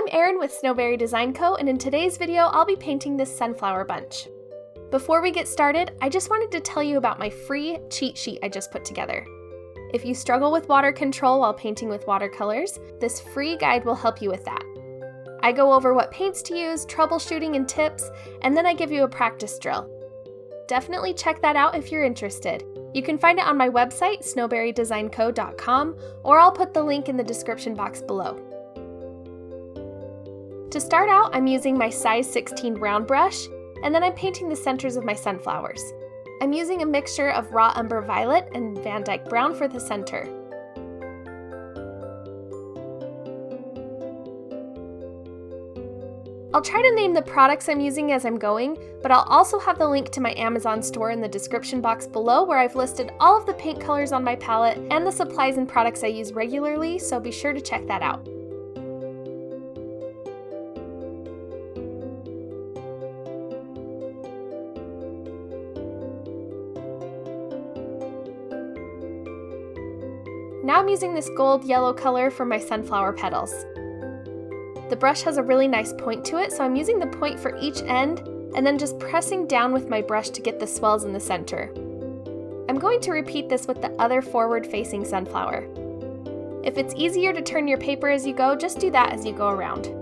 I'm Erin with Snowberry Design Co, and in today's video, I'll be painting this sunflower bunch. Before we get started, I just wanted to tell you about my free cheat sheet I just put together. If you struggle with water control while painting with watercolors, this free guide will help you with that. I go over what paints to use, troubleshooting, and tips, and then I give you a practice drill. Definitely check that out if you're interested. You can find it on my website, snowberrydesignco.com, or I'll put the link in the description box below. To start out, I'm using my size 16 round brush, and then I'm painting the centers of my sunflowers. I'm using a mixture of raw umber violet and Van Dyke brown for the center. I'll try to name the products I'm using as I'm going, but I'll also have the link to my Amazon store in the description box below, where I've listed all of the paint colors on my palette and the supplies and products I use regularly, so be sure to check that out. Now I'm using this gold yellow color for my sunflower petals. The brush has a really nice point to it, so I'm using the point for each end and then just pressing down with my brush to get the swells in the center. I'm going to repeat this with the other forward-facing sunflower. If it's easier to turn your paper as you go, just do that as you go around.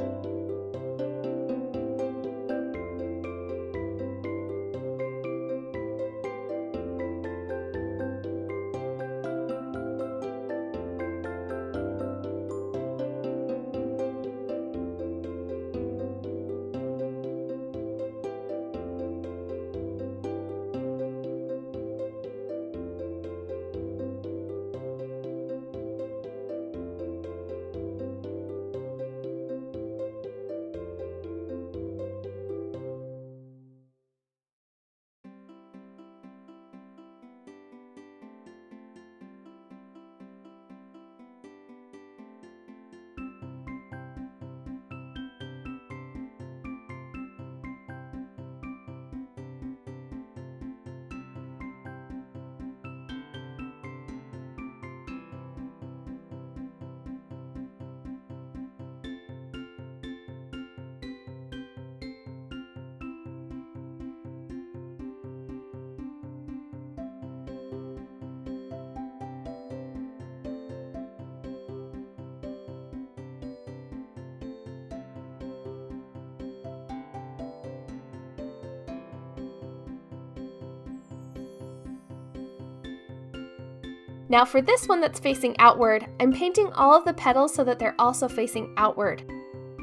Now for this one that's facing outward, I'm painting all of the petals so that they're also facing outward.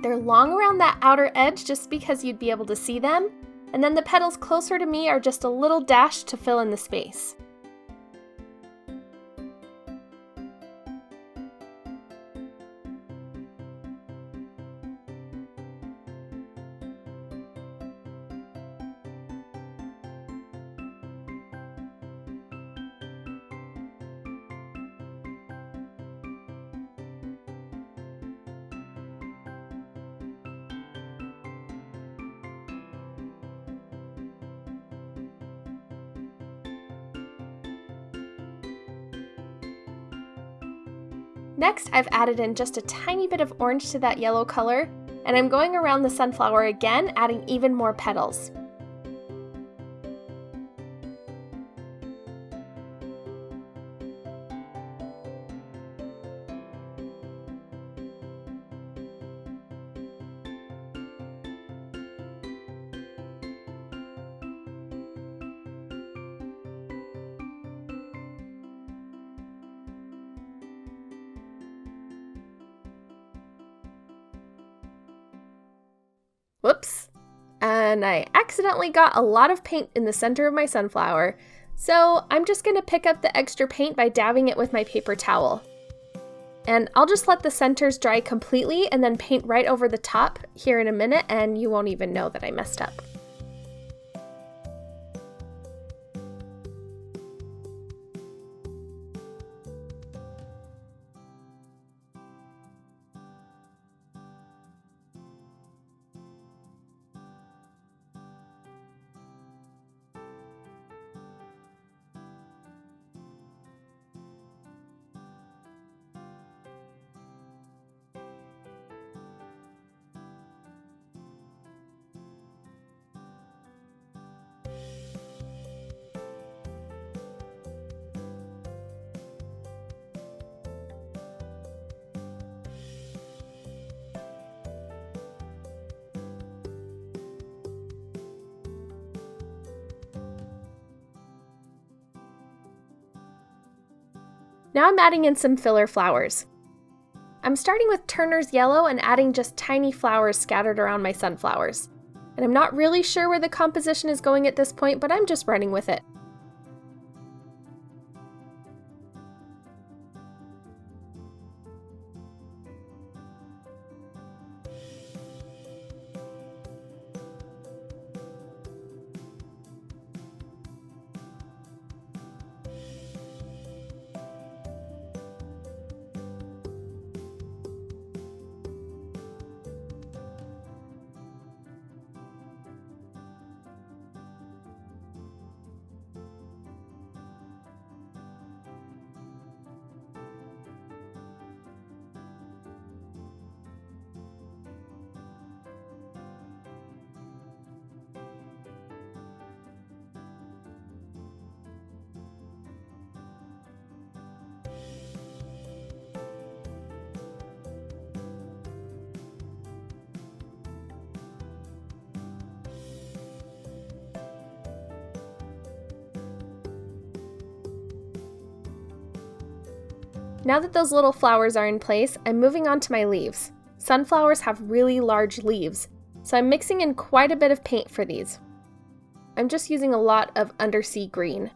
They're long around that outer edge just because you'd be able to see them, and then the petals closer to me are just a little dash to fill in the space. Next, I've added in just a tiny bit of orange to that yellow color, and I'm going around the sunflower again, adding even more petals. Whoops! And I accidentally got a lot of paint in the center of my sunflower, so I'm just going to pick up the extra paint by dabbing it with my paper towel. And I'll just let the centers dry completely and then paint right over the top here in a minute, and you won't even know that I messed up. Now I'm adding in some filler flowers. I'm starting with Turner's Yellow and adding just tiny flowers scattered around my sunflowers. And I'm not really sure where the composition is going at this point, but I'm just running with it. Now that those little flowers are in place, I'm moving on to my leaves. Sunflowers have really large leaves, so I'm mixing in quite a bit of paint for these. I'm just using a lot of undersea green.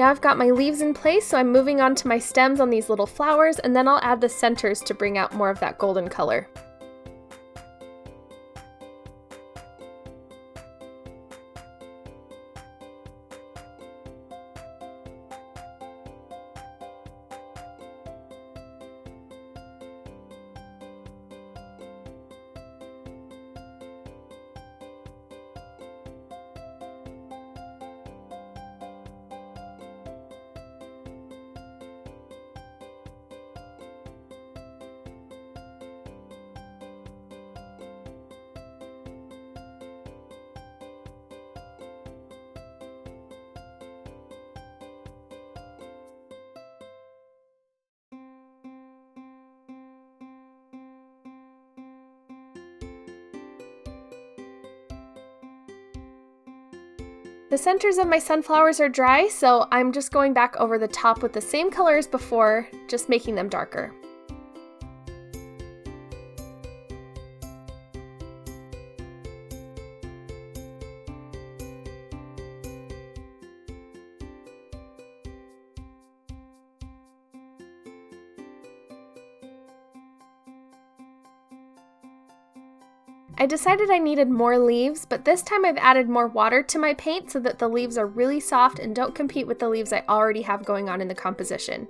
Now I've got my leaves in place, so I'm moving on to my stems on these little flowers, and then I'll add the centers to bring out more of that golden color. The centers of my sunflowers are dry, so I'm just going back over the top with the same color as before, just making them darker. I decided I needed more leaves, but this time I've added more water to my paint so that the leaves are really soft and don't compete with the leaves I already have going on in the composition.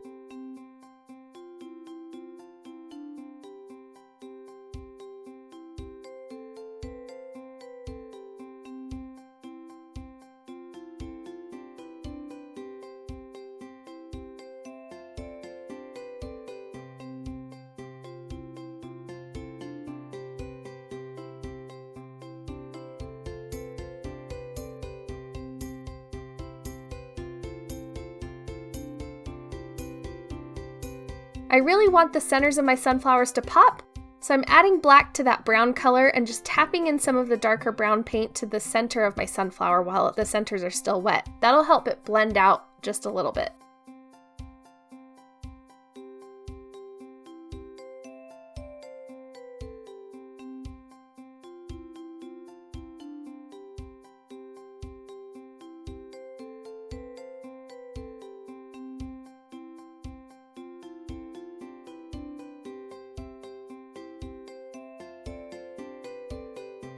I really want the centers of my sunflowers to pop, so I'm adding black to that brown color and just tapping in some of the darker brown paint to the center of my sunflower while the centers are still wet. That'll help it blend out just a little bit.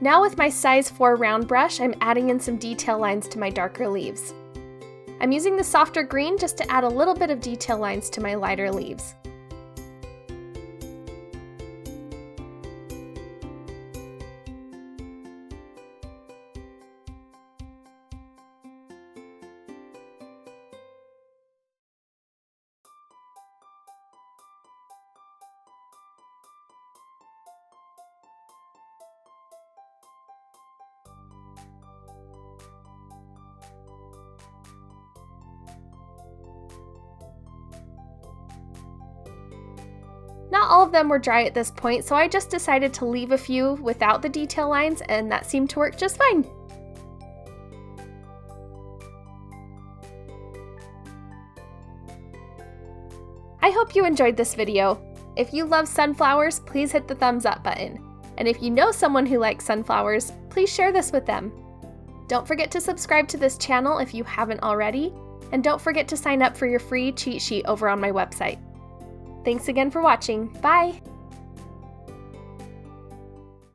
Now with my size 4 round brush, I'm adding in some detail lines to my darker leaves. I'm using the softer green just to add a little bit of detail lines to my lighter leaves. Not all of them were dry at this point, so I just decided to leave a few without the detail lines, and that seemed to work just fine. I hope you enjoyed this video. If you love sunflowers, please hit the thumbs up button. And if you know someone who likes sunflowers, please share this with them. Don't forget to subscribe to this channel if you haven't already, and don't forget to sign up for your free cheat sheet over on my website. Thanks again for watching. Bye!